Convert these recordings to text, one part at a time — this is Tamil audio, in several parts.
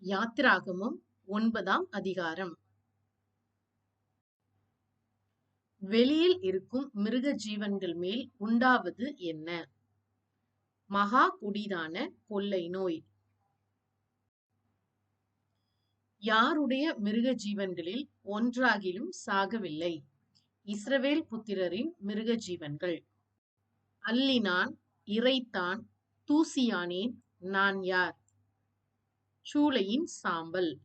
யாத்திராகமம் 9ஆம் அதிகாரம். வெளியில் இருக்கும் மிருக ஜீவன்கள் மேல் உண்டாவது என்ன? மகா கொடிதான கொள்ளை நோய். யாருடைய மிருக ஜீவன்களில் ஒன்றாகிலும் சாகவில்லை. இஸ்ரவேல் புத்திரரின் மிருக ஜீவன்கள். அல்லினான், இரைத்தான், தூசியானேன், நான் யார்? சூளையின் சாம்பல்.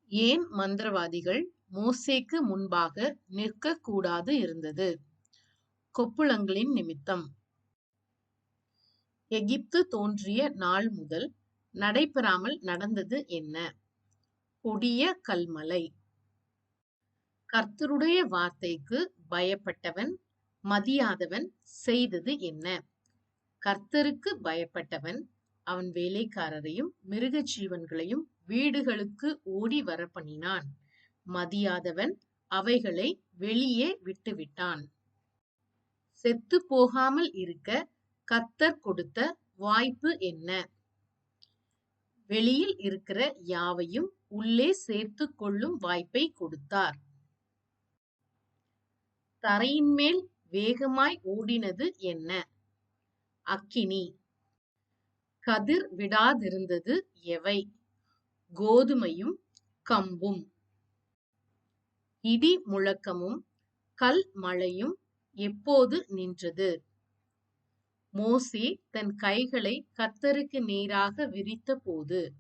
ஏன் மந்திரவாதிகள் மோசேக்கு முன்பாக நிற்கக் கூடாது இருந்தது? கொப்புளங்களின் நிமித்தம். எகிப்து தோன்றிய நாள் முதல் நடைபெறாமல் நடந்தது என்ன? கொடிய கல்மலை. கர்த்தருடைய வார்த்தைக்கு பயப்பட்டவன் மதியாதவன் செய்தது என்ன? கர்த்தருக்கு பயப்பட்டவன் அவன் வேலைக்காரரையும் மிருக ஜீவன்களையும் வீடுகளுக்கு ஓடி வர பண்ணினான். மதியாதவன் அவைகளை வெளியே விட்டுவிட்டான். செத்து போகாமல் இருக்க கர்த்தர் கொடுத்த வாய்ப்பு என்ன? வெளியில் இருக்கிற யாவையும் உள்ளே சேர்த்து கொள்ளும் வாய்ப்பை கொடுத்தார். தரையின் மேல் வேகமாய் ஓடினது என்ன? அக்கினி. கதிர் விடாதிருந்தது எவை? கோதுமையும் கம்பும். இடி முழக்கமும் கல் மழையும் எப்போது நின்றது? மோசே தன் கைகளை கர்த்தருக்கு நேராக விரித்த போது.